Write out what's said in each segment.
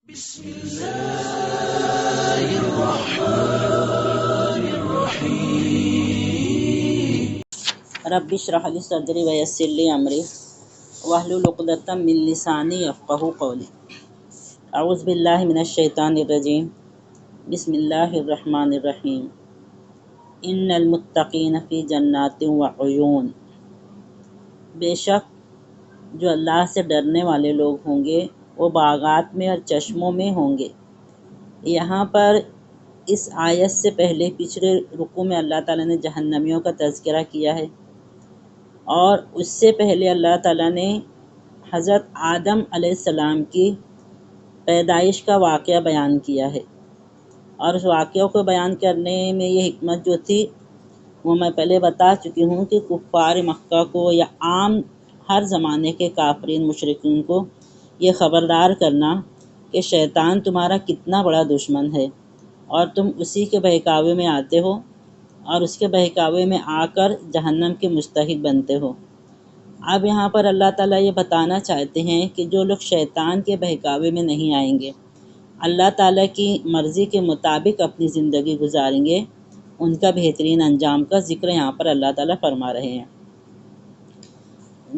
بسم الله الرحمن الرحيم رب اشرح لي صدري ويسر لي امري واحلل عقدة من لساني يفقهوا قولي اعوذ باللہ من الشیطان الرجیم بسم اللہ الرحمن الرحیم ان المتقین فی جنات وعیون، بے شک جو اللہ سے ڈرنے والے لوگ ہوں گے وہ باغات میں اور چشموں میں ہوں گے۔ یہاں پر اس آیت سے پہلے پچھلے رکوع میں اللہ تعالیٰ نے جہنمیوں کا تذکرہ کیا ہے، اور اس سے پہلے اللہ تعالیٰ نے حضرت آدم علیہ السلام کی پیدائش کا واقعہ بیان کیا ہے، اور اس واقعہ کو بیان کرنے میں یہ حکمت جو تھی وہ میں پہلے بتا چکی ہوں کہ کفار مکہ کو یا عام ہر زمانے کے کافرین مشرکین کو یہ خبردار کرنا کہ شیطان تمہارا کتنا بڑا دشمن ہے، اور تم اسی کے بہکاوے میں آتے ہو اور اس کے بہکاوے میں آ کر جہنم کے مستحق بنتے ہو۔ اب یہاں پر اللہ تعالیٰ یہ بتانا چاہتے ہیں کہ جو لوگ شیطان کے بہکاوے میں نہیں آئیں گے، اللہ تعالیٰ کی مرضی کے مطابق اپنی زندگی گزاریں گے، ان کا بہترین انجام کا ذکر یہاں پر اللہ تعالیٰ فرما رہے ہیں۔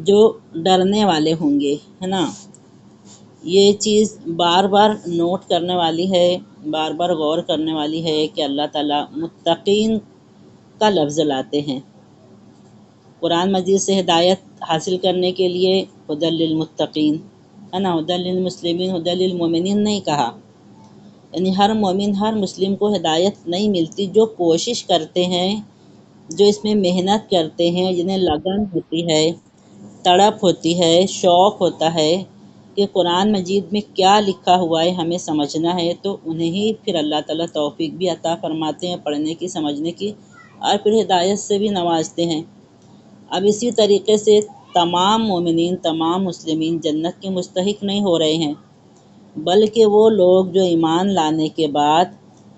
جو ڈرنے والے ہوں گے، ہے نا، یہ چیز بار بار نوٹ کرنے والی ہے، بار بار غور کرنے والی ہے کہ اللہ تعالیٰ متقین کا لفظ لاتے ہیں۔ قرآن مجید سے ہدایت حاصل کرنے کے لیے ھدی للمتقین، ہے نا، ھدی للمسلمین، ھدی للمؤمنین نہیں کہا، یعنی ہر مومن ہر مسلم کو ہدایت نہیں ملتی۔ جو کوشش کرتے ہیں، جو اس میں محنت کرتے ہیں، جنہیں لگن ہوتی ہے، تڑپ ہوتی ہے، شوق ہوتا ہے کہ قرآن مجید میں کیا لکھا ہوا ہے ہمیں سمجھنا ہے، تو انہیں ہی پھر اللہ تعالیٰ توفیق بھی عطا فرماتے ہیں پڑھنے کی، سمجھنے کی، اور پھر ہدایت سے بھی نوازتے ہیں۔ اب اسی طریقے سے تمام مومنین، تمام مسلمین جنت کے مستحق نہیں ہو رہے ہیں، بلکہ وہ لوگ جو ایمان لانے کے بعد،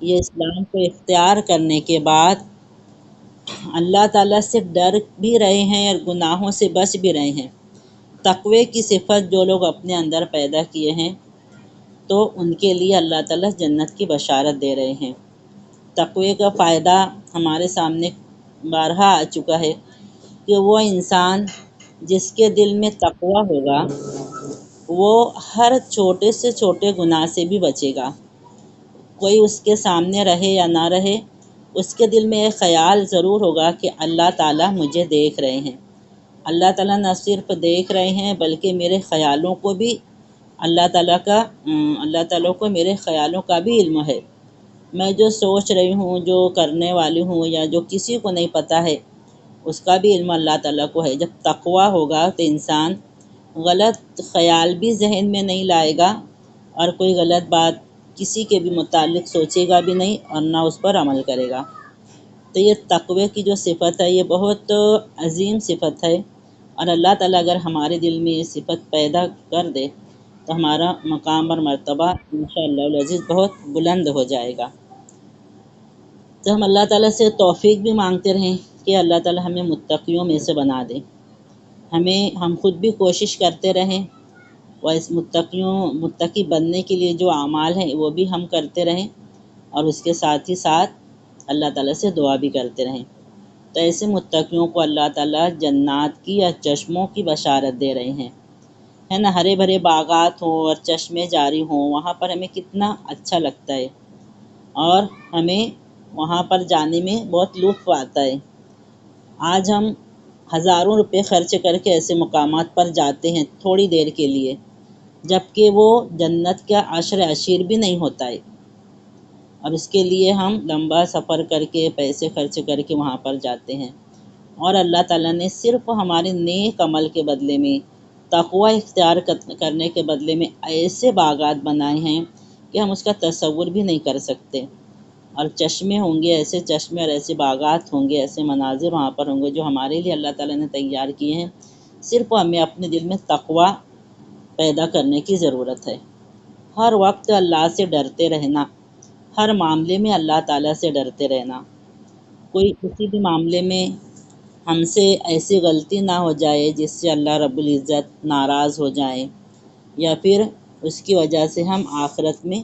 یہ اسلام کو اختیار کرنے کے بعد اللہ تعالیٰ سے ڈر بھی رہے ہیں اور گناہوں سے بچ بھی رہے ہیں۔ تقوی کی صفت جو لوگ اپنے اندر پیدا کیے ہیں تو ان کے لیے اللہ تعالیٰ جنت کی بشارت دے رہے ہیں۔ تقوی کا فائدہ ہمارے سامنے بارہا آ چکا ہے کہ وہ انسان جس کے دل میں تقوی ہوگا وہ ہر چھوٹے سے چھوٹے گناہ سے بھی بچے گا۔ کوئی اس کے سامنے رہے یا نہ رہے، اس کے دل میں ایک خیال ضرور ہوگا کہ اللہ تعالیٰ مجھے دیکھ رہے ہیں۔ اللہ تعالیٰ نہ صرف دیکھ رہے ہیں بلکہ میرے خیالوں کو بھی اللہ تعالیٰ کو میرے خیالوں کا بھی علم ہے۔ میں جو سوچ رہی ہوں، جو کرنے والی ہوں، یا جو کسی کو نہیں پتہ ہے، اس کا بھی علم اللہ تعالیٰ کو ہے۔ جب تقوی ہوگا تو انسان غلط خیال بھی ذہن میں نہیں لائے گا، اور کوئی غلط بات کسی کے بھی متعلق سوچے گا بھی نہیں، اور نہ اس پر عمل کرے گا۔ تو یہ تقوی کی جو صفت ہے یہ بہت عظیم صفت ہے، اور اللہ تعالیٰ اگر ہمارے دل میں یہ صفت پیدا کر دے تو ہمارا مقام اور مرتبہ انشاءاللہ العزیز بہت بلند ہو جائے گا۔ تو ہم اللہ تعالیٰ سے توفیق بھی مانگتے رہیں کہ اللہ تعالیٰ ہمیں متقیوں میں سے بنا دے، ہم خود بھی کوشش کرتے رہیں، اور اس متقی بننے کے لیے جو اعمال ہیں وہ بھی ہم کرتے رہیں، اور اس کے ساتھ ہی ساتھ اللہ تعالیٰ سے دعا بھی کرتے رہیں۔ تو ایسے متقیوں کو اللہ تعالیٰ جنات کی یا چشموں کی بشارت دے رہے ہیں، ہے نا۔ ہرے بھرے باغات ہوں اور چشمے جاری ہوں، وہاں پر ہمیں کتنا اچھا لگتا ہے، اور ہمیں وہاں پر جانے میں بہت لطف آتا ہے۔ آج ہم ہزاروں روپے خرچ کر کے ایسے مقامات پر جاتے ہیں تھوڑی دیر کے لیے، جبکہ وہ جنت کا عشر عشیر بھی نہیں ہوتا ہے، اور اس کے لیے ہم لمبا سفر کر کے پیسے خرچ کر کے وہاں پر جاتے ہیں، اور اللہ تعالیٰ نے صرف ہمارے نیک عمل کے بدلے میں، تقوی اختیار کرنے کے بدلے میں ایسے باغات بنائے ہیں کہ ہم اس کا تصور بھی نہیں کر سکتے، اور چشمے ہوں گے، ایسے چشمے اور ایسے باغات ہوں گے، ایسے مناظر وہاں پر ہوں گے جو ہمارے لیے اللہ تعالیٰ نے تیار کیے ہیں۔ صرف ہمیں اپنے دل میں تقوی پیدا کرنے کی ضرورت ہے، ہر وقت اللہ سے ڈرتے رہنا، ہر معاملے میں اللہ تعالیٰ سے ڈرتے رہنا۔ کوئی کسی بھی معاملے میں ہم سے ایسی غلطی نہ ہو جائے جس سے اللہ رب العزت ناراض ہو جائیں، یا پھر اس کی وجہ سے ہم آخرت میں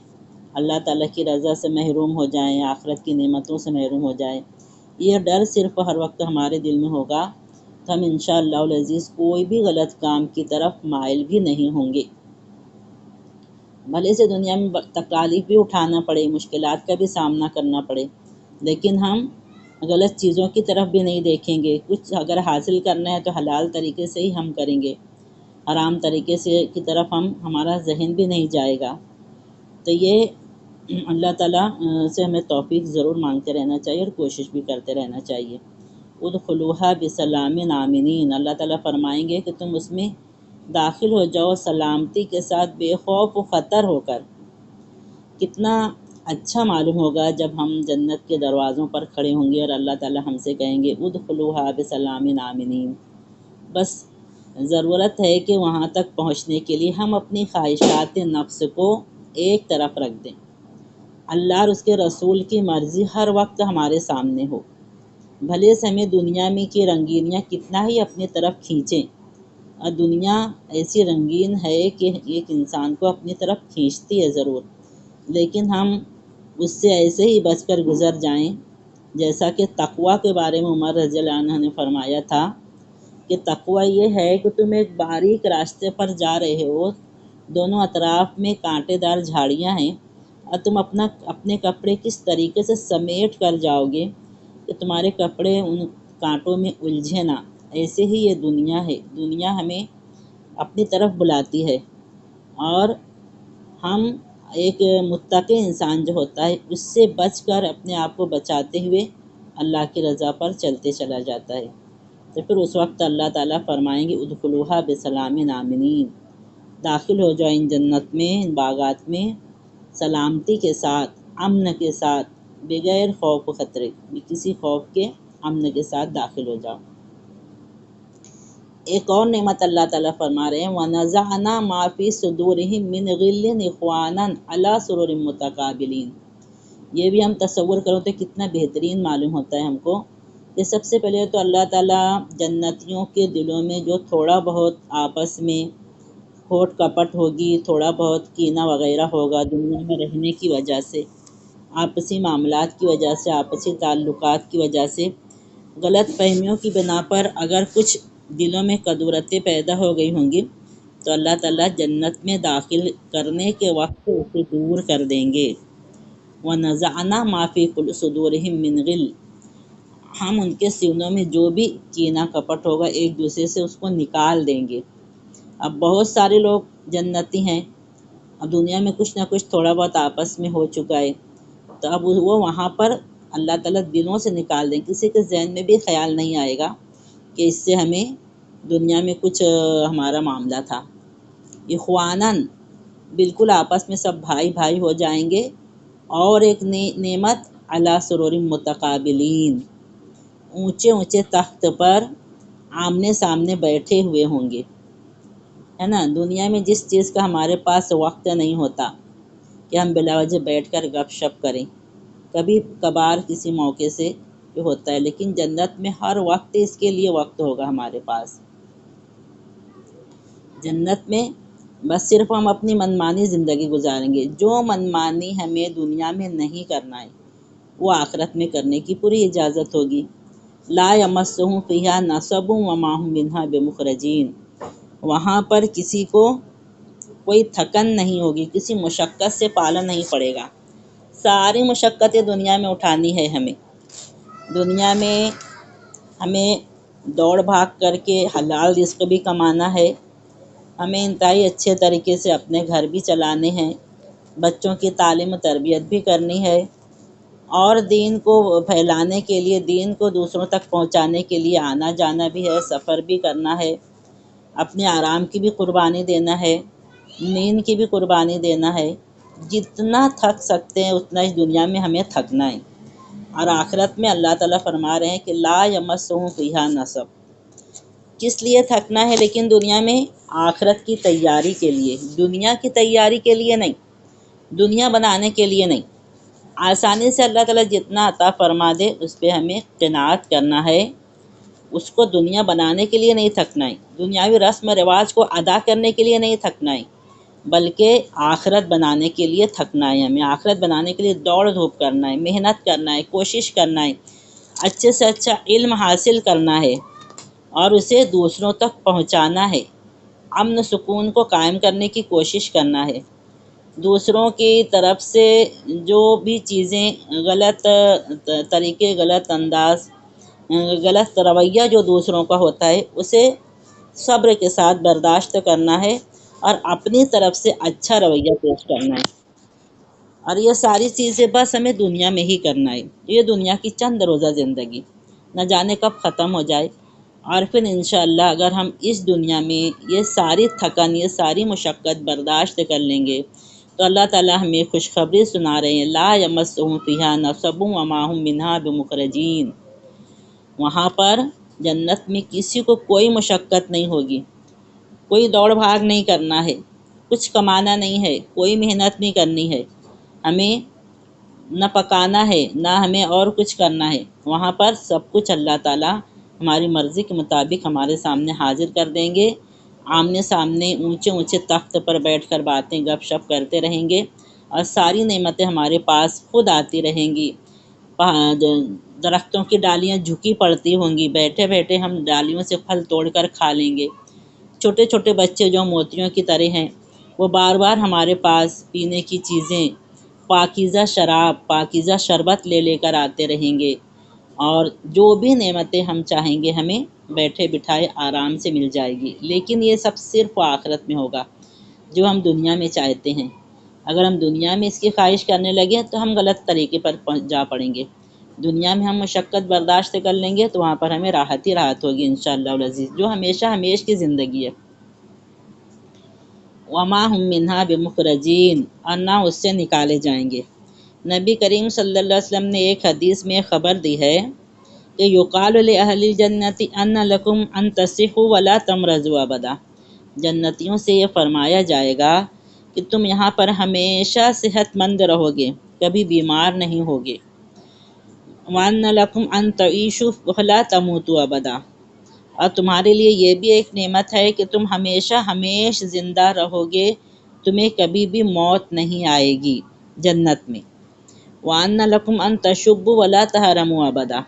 اللہ تعالیٰ کی رضا سے محروم ہو جائیں، آخرت کی نعمتوں سے محروم ہو جائیں۔ یہ ڈر صرف ہر وقت ہمارے دل میں ہوگا تو ہم انشاءاللہ العزیز کوئی بھی غلط کام کی طرف مائل بھی نہیں ہوں گے۔ بھلے سے دنیا میں تکالیف بھی اٹھانا پڑے، مشکلات کا بھی سامنا کرنا پڑے، لیکن ہم غلط چیزوں کی طرف بھی نہیں دیکھیں گے۔ کچھ اگر حاصل کرنا ہے تو حلال طریقے سے ہی ہم کریں گے، حرام طریقے سے کی طرف ہمارا ذہن بھی نہیں جائے گا۔ تو یہ اللہ تعالیٰ سے ہمیں توفیق ضرور مانگتے رہنا چاہیے اور کوشش بھی کرتے رہنا چاہیے۔ ادخلوها بسلام آمنین، اللہ تعالیٰ فرمائیں گے کہ تم اس میں داخل ہو جاؤ سلامتی کے ساتھ، بے خوف و خطر ہو کر۔ کتنا اچھا معلوم ہوگا جب ہم جنت کے دروازوں پر کھڑے ہوں گے اور اللہ تعالیٰ ہم سے کہیں گے ادخلوها بسلام آمنین۔ بس ضرورت ہے کہ وہاں تک پہنچنے کے لیے ہم اپنی خواہشات نفس کو ایک طرف رکھ دیں، اللہ اور اس کے رسول کی مرضی ہر وقت ہمارے سامنے ہو۔ بھلے سے ہمیں دنیا میں کی رنگینیاں کتنا ہی اپنی طرف کھینچیں، اور دنیا ایسی رنگین ہے کہ ایک انسان کو اپنی طرف کھینچتی ہے ضرور، لیکن ہم اس سے ایسے ہی بچ کر گزر جائیں جیسا کہ تقویٰ کے بارے میں عمر رضی اللہ عنہ نے فرمایا تھا کہ تقویٰ یہ ہے کہ تم ایک باریک راستے پر جا رہے ہو، دونوں اطراف میں کانٹے دار جھاڑیاں ہیں، اور تم اپنے کپڑے کس طریقے سے سمیٹ کر جاؤ گے کہ تمہارے کپڑے ان کانٹوں میں الجھے نہ۔ ایسے ہی یہ دنیا ہے، دنیا ہمیں اپنی طرف بلاتی ہے، اور ہم ایک متقی انسان جو ہوتا ہے اس سے بچ کر اپنے آپ کو بچاتے ہوئے اللہ کی رضا پر چلتے چلا جاتا ہے۔ تو پھر اس وقت اللہ تعالیٰ فرمائیں گے ادخلوها بسلام آمنین، داخل ہو جاؤ ان جنت میں، ان باغات میں سلامتی کے ساتھ، امن کے ساتھ، بغیر خوف و خطرے، کسی خوف کے، امن کے ساتھ داخل ہو جاؤ۔ ایک اور نعمت اللہ تعالیٰ فرما رہے ہیں وَنَزَعْنَا مَا فِي صُدُورِهِم مِّنْ غِلٍّ إِخْوَانًا عَلَىٰ سُرُرٍ مُتَقَابِلِينَ۔ یہ بھی ہم تصور کرو تو کتنا بہترین معلوم ہوتا ہے ہم کو کہ سب سے پہلے تو اللہ تعالیٰ جنتیوں کے دلوں میں جو تھوڑا بہت آپس میں کھوٹ کپٹ ہوگی، تھوڑا بہت کینہ وغیرہ ہوگا دنیا میں رہنے کی وجہ سے، آپسی معاملات کی وجہ سے، آپسی تعلقات کی وجہ سے، غلط فہمیوں کی بنا پر اگر کچھ دلوں میں کدورتیں پیدا ہو گئی ہوں گی تو اللہ تعالیٰ جنت میں داخل کرنے کے وقت اسے دور کر دیں گے۔ وَنَزَعْنَا مَا فِي صُدُورِهِم مِّنْ غِلٍّ، ہم ان کے سینوں میں جو بھی کینہ کپٹ ہوگا ایک دوسرے سے اس کو نکال دیں گے۔ اب بہت سارے لوگ جنتی ہیں، اب دنیا میں کچھ نہ کچھ تھوڑا بہت آپس میں ہو چکا ہے، تو اب وہ وہاں پر اللہ تعالیٰ دلوں سے نکال دیں، کسی کے ذہن میں بھی خیال نہیں آئے گا کہ اس سے ہمیں دنیا میں کچھ ہمارا معاملہ تھا۔ اخواناً، بالکل آپس میں سب بھائی بھائی ہو جائیں گے۔ اور ایک نعمت علی سرور متقابلین، اونچے اونچے تخت پر آمنے سامنے بیٹھے ہوئے ہوں گے، ہے نا۔ دنیا میں جس چیز کا ہمارے پاس وقت نہیں ہوتا کہ ہم بلا وجہ بیٹھ کر گپ شپ کریں، کبھی کبھار کسی موقع سے جو ہوتا ہے، لیکن جنت میں ہر وقت اس کے لیے وقت ہوگا ہمارے پاس۔ جنت میں بس صرف ہم اپنی منمانی زندگی گزاریں گے، جو منمانی ہمیں دنیا میں نہیں کرنا ہے وہ آخرت میں کرنے کی پوری اجازت ہوگی۔ لا یمسہم فیہا نصب وما ھم منہا بمخرجین، وہاں پر کسی کو کوئی تھکن نہیں ہوگی، کسی مشقت سے پالا نہیں پڑے گا۔ ساری مشقتیں دنیا میں اٹھانی ہے ہمیں، دنیا میں ہمیں دوڑ بھاگ کر کے حلال رزق بھی کمانا ہے، ہمیں انتہائی اچھے طریقے سے اپنے گھر بھی چلانے ہیں، بچوں کی تعلیم و تربیت بھی کرنی ہے، اور دین کو پھیلانے کے لیے، دین کو دوسروں تک پہنچانے کے لیے آنا جانا بھی ہے، سفر بھی کرنا ہے، اپنے آرام کی بھی قربانی دینا ہے، نیند کی بھی قربانی دینا ہے۔ جتنا تھک سکتے ہیں اتنا اس دنیا میں ہمیں تھکنا ہے، اور آخرت میں اللہ تعالیٰ فرما رہے ہیں کہ لا یمسہم فیہا نصب، کس لیے تھکنا ہے لیکن دنیا میں؟ آخرت کی تیاری کے لیے، دنیا کی تیاری کے لیے نہیں، دنیا بنانے کے لیے نہیں۔ آسانی سے اللہ تعالیٰ جتنا عطا فرما دے اس پہ ہمیں قناعت کرنا ہے، اس کو دنیا بنانے کے لیے نہیں تھکنا ہے، دنیاوی رسم و رواج کو ادا کرنے کے لیے نہیں تھکنا ہے، بلکہ آخرت بنانے کے لیے تھکنا ہے، ہمیں آخرت بنانے کے لیے دوڑ دھوپ کرنا ہے، محنت کرنا ہے، کوشش کرنا ہے، اچھے سے اچھا علم حاصل کرنا ہے اور اسے دوسروں تک پہنچانا ہے، امن سکون کو قائم کرنے کی کوشش کرنا ہے، دوسروں کی طرف سے جو بھی چیزیں غلط طریقے، غلط انداز، غلط رویہ جو دوسروں کا ہوتا ہے اسے صبر کے ساتھ برداشت کرنا ہے اور اپنی طرف سے اچھا رویہ پیش کرنا ہے، اور یہ ساری چیزیں بس ہمیں دنیا میں ہی کرنا ہے، یہ دنیا کی چند روزہ زندگی نہ جانے کب ختم ہو جائے، اور پھر انشاءاللہ اگر ہم اس دنیا میں یہ ساری تھکن، یہ ساری مشقت برداشت کر لیں گے تو اللہ تعالیٰ ہمیں خوشخبری سنا رہے ہیں، لا یمسہم فیہا نصب وما ہم منہا بمخرجین، وہاں پر جنت میں کسی کو کوئی مشقت نہیں ہوگی، کوئی دوڑ بھاگ نہیں کرنا ہے، کچھ کمانا نہیں ہے، کوئی محنت نہیں کرنی ہے، ہمیں نہ پکانا ہے نہ ہمیں اور کچھ کرنا ہے، وہاں پر سب کچھ اللہ تعالیٰ ہماری مرضی کے مطابق ہمارے سامنے حاضر کر دیں گے، آمنے سامنے اونچے اونچے تخت پر بیٹھ کر باتیں گپ شپ کرتے رہیں گے اور ساری نعمتیں ہمارے پاس خود آتی رہیں گی، درختوں کی ڈالیاں جھکی پڑتی ہوں گی، بیٹھے بیٹھے ہم ڈالیوں سے پھل توڑ کر کھا لیں گے، چھوٹے چھوٹے بچے جو موتیوں کی طرح ہیں وہ بار بار ہمارے پاس پینے کی چیزیں، پاکیزہ شراب، پاکیزہ شربت لے کر آتے رہیں گے، اور جو بھی نعمتیں ہم چاہیں گے ہمیں بیٹھے بٹھائے آرام سے مل جائے گی، لیکن یہ سب صرف آخرت میں ہوگا جو ہم دنیا میں چاہتے ہیں، اگر ہم دنیا میں اس کی خواہش کرنے لگیں تو ہم غلط طریقے پر جا پڑیں گے، دنیا میں ہم مشقت برداشت کر لیں گے تو وہاں پر ہمیں راحت ہی راحت ہوگی انشاءاللہ العزیز، جو ہمیشہ ہمیش کی زندگی ہے، وما ہم منہا بمخرجین، اور نہ اس سے نکالے جائیں گے۔ نبی کریم صلی اللہ علیہ وسلم نے ایک حدیث میں خبر دی ہے کہ یقال لأہل الجنت ان لکم ان تصحوا ولا تمرضوا ابدا، جنتیوں سے یہ فرمایا جائے گا کہ تم یہاں پر ہمیشہ صحت مند رہو گے، کبھی بیمار نہیں ہوگے، وان لکم ان تعیشوا ولا تموتوا ابدا، اور تمہارے لیے یہ بھی ایک نعمت ہے کہ تم ہمیشہ ہمیش زندہ رہو گے، تمہیں کبھی بھی موت نہیں آئے گی جنت میں، وَأَنَّ لَكُمْ أَن تَشُبُّوا وَلَا تَحْرَمُوا أَبَدًا،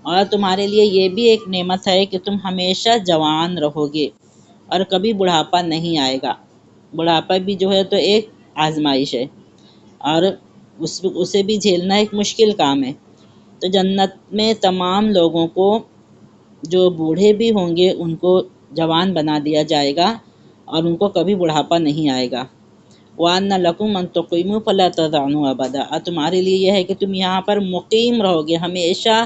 اور تمہارے لیے یہ بھی ایک نعمت ہے کہ تم ہمیشہ جوان رہو گے اور کبھی بڑھاپا نہیں آئے گا، بڑھاپا بھی جو ہے تو ایک آزمائش ہے اور اسے بھی جھیلنا ایک مشکل کام ہے، تو جنت میں تمام لوگوں کو جو بوڑھے بھی ہوں گے ان کو جوان بنا دیا جائے گا اور ان کو کبھی بڑھاپا نہیں آئے گا، وَأَنَّ لَكُمْ أَن تُقِيمُوا فَلَا تَضْعَنُوا أَبَدًا، اور تمہارے لیے یہ ہے کہ تم یہاں پر مقیم رہو گے، ہمیشہ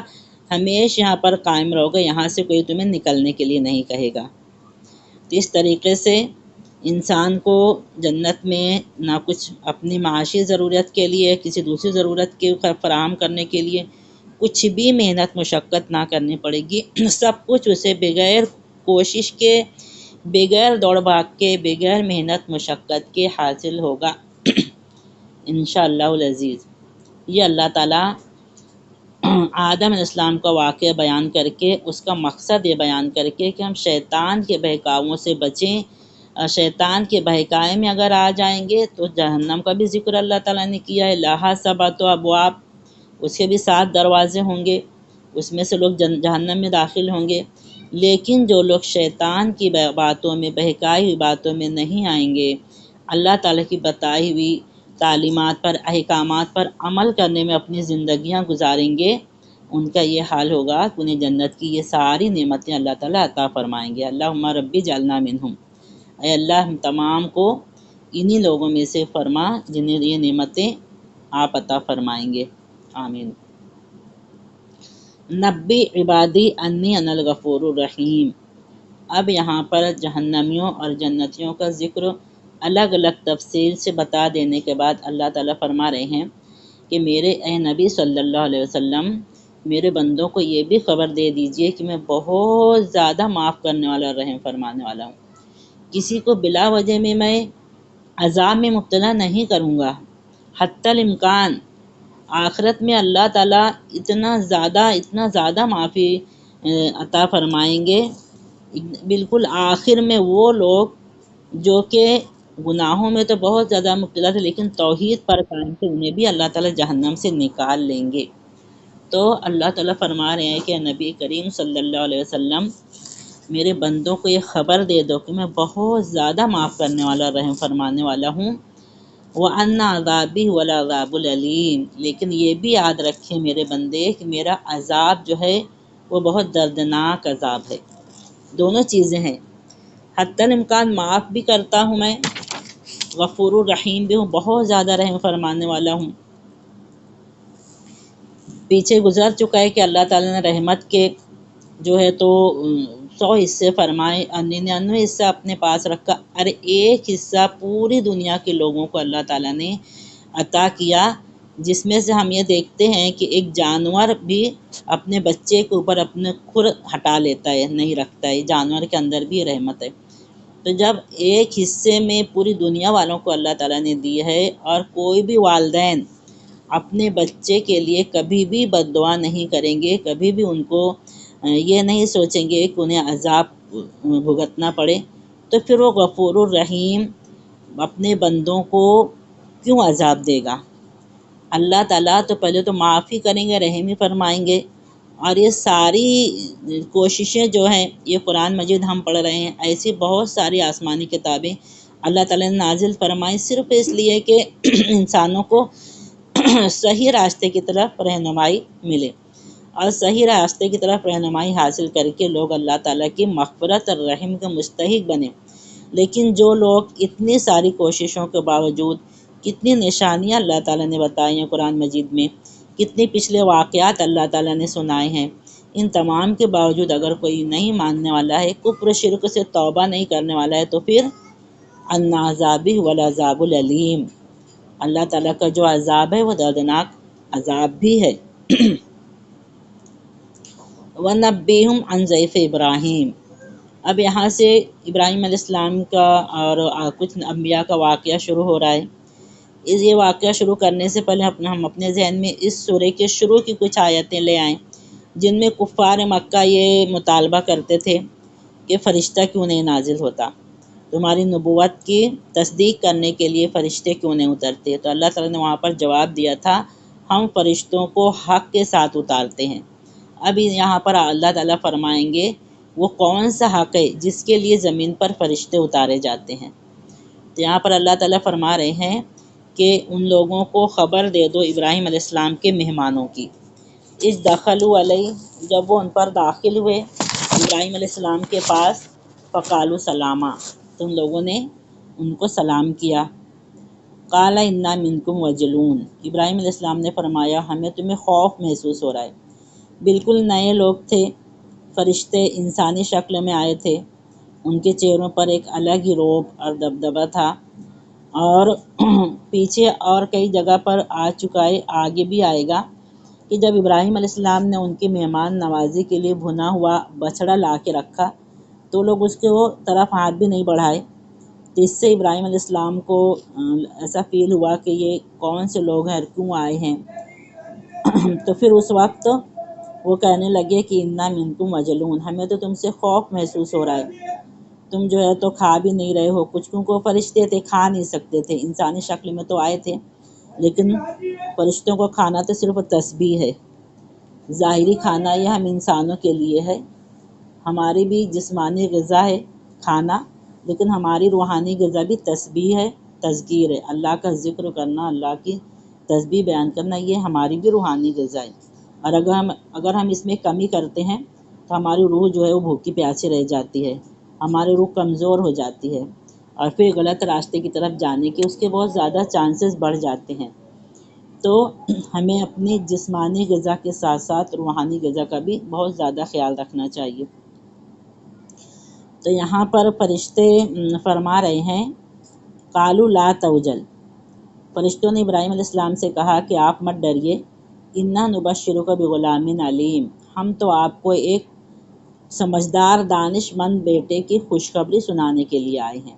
ہمیش یہاں پر قائم رہو گے، یہاں سے کوئی تمہیں نکلنے کے لیے نہیں کہے گا، تو اس طریقے سے انسان کو جنت میں نہ کچھ اپنی معاشی ضرورت کے لیے، کسی دوسری ضرورت کے فراہم کرنے کے لیے کچھ بھی محنت مشقت نہ کرنی پڑے گی، سب کچھ اسے بغیر کوشش کے، بغیر دوڑ بھاگ کے، بغیر محنت مشقت کے حاصل ہوگا انشاءاللہ العزیز۔ یہ اللہ تعالیٰ آدم علیہ السلام کا واقعہ بیان کر کے، اس کا مقصد یہ بیان کر کے کہ ہم شیطان کے بہکاووں سے بچیں، شیطان کے بہکائے میں اگر آ جائیں گے تو جہنم کا بھی ذکر اللہ تعالیٰ نے کیا ہے، لہا سبعۃ ابواب، اس کے بھی 7 دروازے ہوں گے، اس میں سے لوگ جہنم میں داخل ہوں گے، لیکن جو لوگ شیطان کی باتوں میں، بہکائی ہوئی باتوں میں نہیں آئیں گے، اللہ تعالیٰ کی بتائی ہوئی تعلیمات پر، احکامات پر عمل کرنے میں اپنی زندگیاں گزاریں گے، ان کا یہ حال ہوگا کہ انہیں جنت کی یہ ساری نعمتیں اللہ تعالیٰ عطا فرمائیں گے۔ اللہم ربی جعلنا منہم، اے اللہ ہم تمام کو انہی لوگوں میں سے فرما جنہیں یہ نعمتیں آپ عطا فرمائیں گے، آمین۔ نبی عبادی انی انا الغفور الرحیم، اب یہاں پر جہنمیوں اور جنتیوں کا ذکر الگ الگ تفصیل سے بتا دینے کے بعد اللہ تعالیٰ فرما رہے ہیں کہ میرے اے نبی صلی اللہ علیہ وسلم، میرے بندوں کو یہ بھی خبر دے دیجئے کہ میں بہت زیادہ معاف کرنے والا اور رحم فرمانے والا ہوں، کسی کو بلا وجہ میں عذاب میں مبتلا نہیں کروں گا، حتی الامکان آخرت میں اللہ تعالیٰ اتنا زیادہ معافی عطا فرمائیں گے، بالکل آخر میں وہ لوگ جو کہ گناہوں میں تو بہت زیادہ مبتلا تھے، لیکن توحید پر قائم تھے، انہیں بھی اللہ تعالیٰ جہنم سے نکال لیں گے۔ تو اللہ تعالیٰ فرما رہے ہیں کہ نبی کریم صلی اللہ علیہ وسلم میرے بندوں کو یہ خبر دے دو کہ میں بہت زیادہ معاف کرنے والا، رحم فرمانے والا ہوں۔ وَأَنَّ عَذَابِي هُوَ الْعَذَابُ الْأَلِيمُ، لیکن یہ بھی یاد رکھیں میرے بندے کہ میرا عذاب جو ہے وہ بہت دردناک عذاب ہے۔ دونوں چیزیں ہیں، حتی الامکان معاف بھی کرتا ہوں میں، غفور الرحیم بھی ہوں، بہت زیادہ رحم فرمانے والا ہوں۔ پیچھے گزر چکا ہے کہ اللہ تعالیٰ نے رحمت کے جو ہے تو 100 حصے فرمائے اور 99 حصہ اپنے پاس رکھا، اور ایک حصہ پوری دنیا کے لوگوں کو اللہ تعالیٰ نے عطا کیا، جس میں سے ہم یہ دیکھتے ہیں کہ ایک جانور بھی اپنے بچے کے اوپر اپنے کھر ہٹا لیتا ہے، نہیں رکھتا ہے، جانور کے اندر بھی رحمت ہے۔ تو جب ایک حصے میں پوری دنیا والوں کو اللہ تعالیٰ نے دی ہے، اور کوئی بھی والدین اپنے بچے کے لیے کبھی بھی بد دعا نہیں کریں گے، کبھی بھی ان کو یہ نہیں سوچیں گے کہ انہیں عذاب بھگتنا پڑے، تو پھر وہ غفور الرحیم اپنے بندوں کو کیوں عذاب دے گا؟ اللہ تعالیٰ تو پہلے تو معافی کریں گے، رحم ہی فرمائیں گے۔ اور یہ ساری کوششیں جو ہیں، یہ قرآن مجید ہم پڑھ رہے ہیں، ایسی بہت ساری آسمانی کتابیں اللہ تعالیٰ نے نازل فرمائی، صرف اس لیے کہ انسانوں کو صحیح راستے کی طرف رہنمائی ملے، اور صحیح راستے کی طرف رہنمائی حاصل کر کے لوگ اللہ تعالیٰ کی مغفرت اور رحم کے مستحق بنے۔ لیکن جو لوگ اتنی ساری کوششوں کے باوجود، کتنی نشانیاں اللہ تعالیٰ نے بتائی ہیں قرآن مجید میں، کتنے پچھلے واقعات اللہ تعالیٰ نے سنائے ہیں، ان تمام کے باوجود اگر کوئی نہیں ماننے والا ہے، کفر شرک سے توبہ نہیں کرنے والا ہے، تو پھر ان عذابی هو العذاب العلیم، اللہ تعالیٰ کا جو عذاب ہے وہ دردناک عذاب بھی ہے۔ وَنَبِّئْهُمْ عَنْ ضَيْفِ ابراہیم، اب یہاں سے ابراہیم علیہ السلام کا اور کچھ انبیاء کا واقعہ شروع ہو رہا ہے۔ یہ واقعہ شروع کرنے سے پہلے ہم اپنے ذہن میں اس سورہ کے شروع کی کچھ آیتیں لے آئیں، جن میں کفار مکہ یہ مطالبہ کرتے تھے کہ فرشتہ کیوں نہیں نازل ہوتا، تمہاری نبوت کی تصدیق کرنے کے لیے فرشتے کیوں نہیں اترتے؟ تو اللہ تعالیٰ نے وہاں پر جواب دیا تھا، ہم فرشتوں کو حق کے ساتھ اتارتے ہیں۔ اب یہاں پر اللہ تعالیٰ فرمائیں گے وہ کون سا حق ہے جس کے لیے زمین پر فرشتے اتارے جاتے ہیں۔ تو یہاں پر اللہ تعالیٰ فرما رہے ہیں کہ ان لوگوں کو خبر دے دو ابراہیم علیہ السلام کے مہمانوں کی، اس دخلوا علیہ، جب وہ ان پر داخل ہوئے ابراہیم علیہ السلام کے پاس، فقالوا سلاما، تو ان لوگوں نے ان کو سلام کیا۔ قال انا منکم وجلون، ابراہیم علیہ السلام نے فرمایا ہمیں تمہیں خوف محسوس ہو رہا ہے۔ بالکل نئے لوگ تھے، فرشتے انسانی شکل میں آئے تھے، ان کے چہروں پر ایک الگ ہی رعب اور دبدبہ تھا، اور پیچھے اور کئی جگہ پر آ چکا ہے، آگے بھی آئے گا کہ جب ابراہیم علیہ السلام نے ان کی مہمان نوازی کے لیے بھنا ہوا بچڑا لا کے رکھا، تو لوگ اس کے وہ طرف ہاتھ بھی نہیں بڑھائے۔ تو اس سے ابراہیم علیہ السلام کو ایسا فیل ہوا کہ یہ کون سے لوگ ہیں، کیوں آئے ہیں؟ تو پھر اس وقت وہ کہنے لگے کہ انا منکم وجلون، ہمیں تو تم سے خوف محسوس ہو رہا ہے، تم جو ہے تو کھا بھی نہیں رہے ہو کچھ، کیونکہ وہ فرشتے تھے، کھا نہیں سکتے تھے، انسانی شکل میں تو آئے تھے، لیکن فرشتوں کو کھانا تو صرف تسبیح ہے، ظاہری کھانا یہ ہم انسانوں کے لیے ہے، ہماری بھی جسمانی غذا ہے کھانا، لیکن ہماری روحانی غذا بھی تسبیح ہے، تذکیر ہے، اللہ کا ذکر کرنا، اللہ کی تسبیح بیان کرنا، یہ ہماری بھی روحانی غذا ہے۔ اور اگر ہم اس میں کمی کرتے ہیں تو ہماری روح جو ہے وہ بھوکی پیاسی رہ جاتی ہے، ہماری روح کمزور ہو جاتی ہے، اور پھر غلط راستے کی طرف جانے کے اس کے بہت زیادہ چانسز بڑھ جاتے ہیں۔ تو ہمیں اپنی جسمانی غذا کے ساتھ ساتھ روحانی غذا کا بھی بہت زیادہ خیال رکھنا چاہیے۔ تو یہاں پر فرشتے فرما رہے ہیں قالوا لا توجل، فرشتوں نے ابراہیم علیہ السلام سے کہا کہ آپ مت ڈریے، انا نبشرک بغلام علیم، ہم تو آپ کو ایک سمجھدار دانش مند بیٹے کی خوشخبری سنانے کے لیے آئے ہیں۔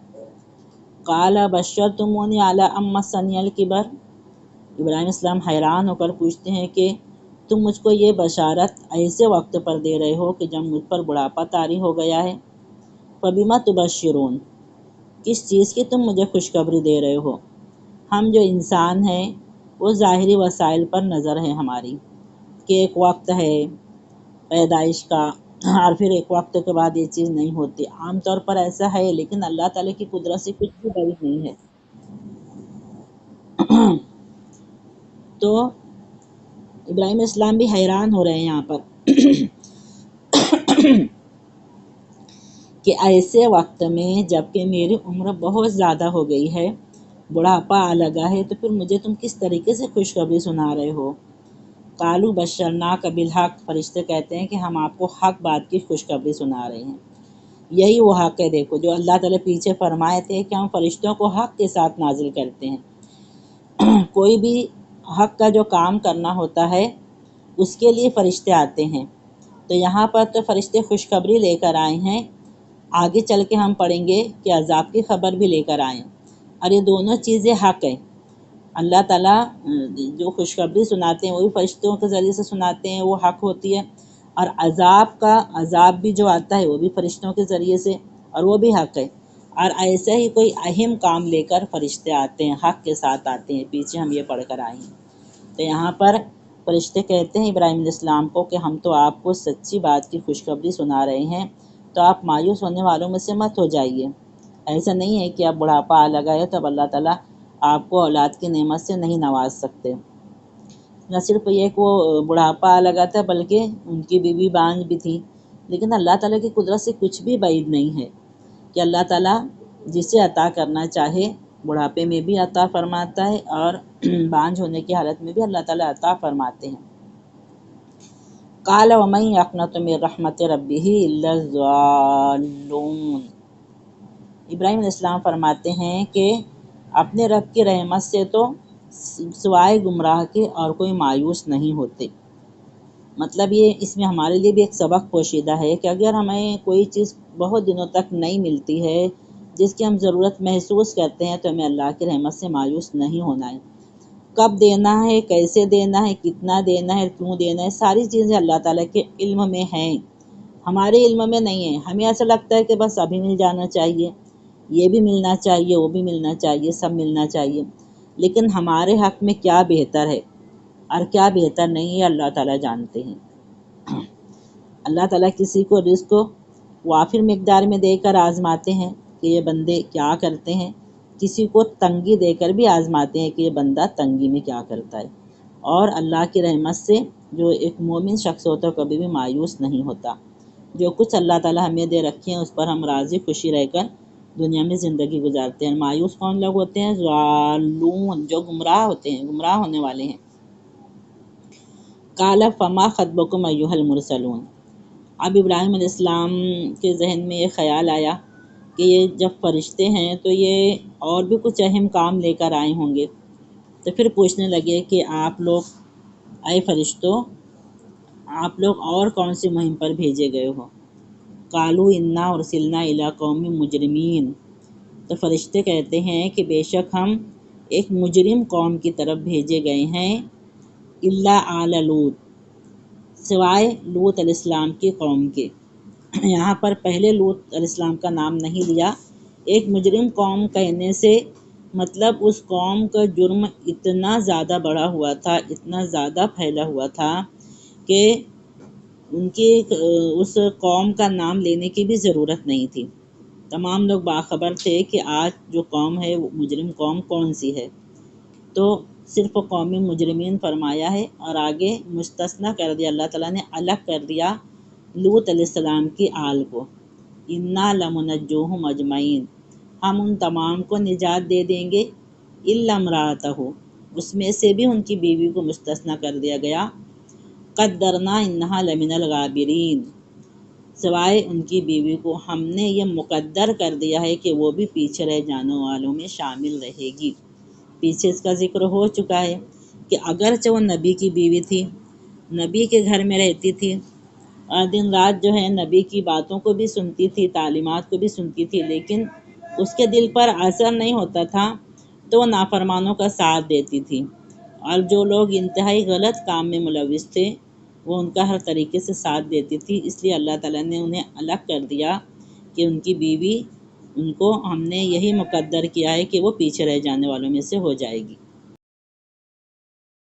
قال بشرتمونی علی ام مسنی الکبر، ابراہیم السلام حیران ہو کر پوچھتے ہیں کہ تم مجھ کو یہ بشارت ایسے وقت پر دے رہے ہو کہ جب مجھ پر بڑھاپا طاری ہو گیا ہے۔ فبما تبشرون، کس چیز کی تم مجھے خوشخبری دے رہے ہو؟ ہم جو انسان ہیں وہ ظاہری وسائل پر نظر ہے ہماری، کہ ایک وقت ہے پیدائش کا اور پھر ایک وقت کے بعد یہ چیز نہیں ہوتی، عام طور پر ایسا ہے، لیکن اللہ تعالیٰ کی قدرت سے کچھ بھی بعید نہیں ہے۔ تو ابراہیم اسلام بھی حیران ہو رہے ہیں یہاں پر کہ ایسے وقت میں جب کہ میری عمر بہت زیادہ ہو گئی ہے، بڑھاپا آ لگا ہے، تو پھر مجھے تم کس طریقے سے خوشخبری سنا رہے ہو؟ قالوا بشرناک بالحق، فرشتے کہتے ہیں کہ ہم آپ کو حق بات کی خوشخبری سنا رہے ہیں۔ یہی وہ حق ہے، دیکھو جو اللہ تعالیٰ پیچھے فرمائے تھے کہ ہم فرشتوں کو حق کے ساتھ نازل کرتے ہیں۔ کوئی بھی حق کا جو کام کرنا ہوتا ہے اس کے لیے فرشتے آتے ہیں، تو یہاں پر تو فرشتے خوشخبری لے کر آئے ہیں، آگے چل کے ہم پڑھیں گے کہ عذاب کی خبر بھی لے کر آئیں، اور یہ دونوں چیزیں حق ہیں۔ اللہ تعالیٰ جو خوشخبری سناتے ہیں وہ بھی فرشتوں کے ذریعے سے سناتے ہیں، وہ حق ہوتی ہے، اور عذاب بھی جو آتا ہے وہ بھی فرشتوں کے ذریعے سے، اور وہ بھی حق ہے۔ اور ایسا ہی کوئی اہم کام لے کر فرشتے آتے ہیں، حق کے ساتھ آتے ہیں، پیچھے ہم یہ پڑھ کر آئے ہیں۔ تو یہاں پر فرشتے کہتے ہیں ابراہیم علیہ السلام کو کہ ہم تو آپ کو سچی بات کی خوشخبری سنا رہے ہیں، تو آپ مایوس ہونے والوں میں سے مت ہو جائیے۔ ایسا نہیں ہے کہ اب بڑھاپا آ لگا ہے تو اب اللہ تعالیٰ آپ کو اولاد کی نعمت سے نہیں نواز سکتے۔ نہ صرف یہ کہ وہ بڑھاپا آ لگا تھا بلکہ ان کی بیوی بانجھ بھی تھی، لیکن اللہ تعالیٰ کی قدرت سے کچھ بھی بعید نہیں ہے کہ اللہ تعالیٰ جسے عطا کرنا چاہے بڑھاپے میں بھی عطا فرماتا ہے، اور بانجھ ہونے کی حالت میں بھی اللہ تعالیٰ عطا فرماتے ہیں۔ قال ومن یقنط من رحمت ربہ الا الضالون، ابراہیم علیہ السلام فرماتے ہیں کہ اپنے رب کی رحمت سے تو سوائے گمراہ کے اور کوئی مایوس نہیں ہوتے۔ مطلب یہ اس میں ہمارے لیے بھی ایک سبق پوشیدہ ہے کہ اگر ہمیں کوئی چیز بہت دنوں تک نہیں ملتی ہے جس کی ہم ضرورت محسوس کرتے ہیں، تو ہمیں اللہ کی رحمت سے مایوس نہیں ہونا ہے۔ کب دینا ہے، کیسے دینا ہے، کتنا دینا ہے، کیوں دینا ہے، ساری چیزیں اللہ تعالیٰ کے علم میں ہیں، ہمارے علم میں نہیں ہے۔ ہمیں ایسا لگتا ہے کہ بس ابھی مل جانا چاہیے، یہ بھی ملنا چاہیے، وہ بھی ملنا چاہیے، سب ملنا چاہیے، لیکن ہمارے حق میں کیا بہتر ہے اور کیا بہتر نہیں ہے اللہ تعالیٰ جانتے ہیں۔ اللہ تعالیٰ کسی کو رزق وافر مقدار میں دے کر آزماتے ہیں کہ یہ بندے کیا کرتے ہیں، کسی کو تنگی دے کر بھی آزماتے ہیں کہ یہ بندہ تنگی میں کیا کرتا ہے، اور اللہ کی رحمت سے جو ایک مومن شخص ہوتا ہے کبھی بھی مایوس نہیں ہوتا۔ جو کچھ اللہ تعالیٰ ہمیں دے رکھے ہیں اس پر ہم راضی خوشی رہ کر دنیا میں زندگی گزارتے ہیں۔ مایوس کون لوگ ہوتے ہیں؟ ضالون، جو گمراہ ہوتے ہیں، گمراہ ہونے والے ہیں۔ قال فما خطبکم ایھا المرسلون، اب ابراہیم علیہ السلام کے ذہن میں یہ خیال آیا کہ یہ جب فرشتے ہیں تو یہ اور بھی کچھ اہم کام لے کر آئے ہوں گے، تو پھر پوچھنے لگے کہ آپ لوگ، اے فرشتوں، آپ لوگ اور کون سی مہم پر بھیجے گئے ہو؟ قالوا انا ارسلنا الی قوم مجرمین، تو فرشتے کہتے ہیں کہ بے شک ہم ایک مجرم قوم کی طرف بھیجے گئے ہیں، الا آل لوط، سوائے لوط علیہ السلام کی قوم کے۔ یہاں پر پہلے لوط علیہ السلام کا نام نہیں لیا، ایک مجرم قوم کہنے سے مطلب اس قوم کا جرم اتنا زیادہ بڑھا ہوا تھا، اتنا زیادہ پھیلا ہوا تھا کہ ان کی اس قوم کا نام لینے کی بھی ضرورت نہیں تھی۔ تمام لوگ باخبر تھے کہ آج جو قوم ہے وہ مجرم قوم کون سی ہے، تو صرف قوم مجرمین فرمایا ہے، اور آگے مستثنیٰ کر دیا، اللہ تعالیٰ نے الگ کر دیا لوط علیہ السلام کی آل کو، انا لمنجوہم اجمعین، ہم ان تمام کو نجات دے دیں گے، الا امرأتہ، اس میں سے بھی ان کی بیوی کو مستثنیٰ کر دیا گیا، قدرنا انہا لمن الغابرین، سوائے ان کی بیوی کو ہم نے یہ مقدر کر دیا ہے کہ وہ بھی پیچھے رہ جانے والوں میں شامل رہے گی۔ پیچھے اس کا ذکر ہو چکا ہے کہ اگرچہ وہ نبی کی بیوی تھی، نبی کے گھر میں رہتی تھی، اور دن رات جو ہے نبی کی باتوں کو بھی سنتی تھی، تعلیمات کو بھی سنتی تھی، لیکن اس کے دل پر اثر نہیں ہوتا تھا، تو وہ نافرمانوں کا ساتھ دیتی تھی، اور جو لوگ انتہائی غلط کام میں ملوث تھے وہ ان کا ہر طریقے سے ساتھ دیتی تھی۔ اس لیے اللہ تعالیٰ نے انہیں الگ کر دیا کہ ان کی بیوی ان کو ہم نے یہی مقدر کیا ہے کہ وہ پیچھے رہ جانے والوں میں سے ہو جائے گی۔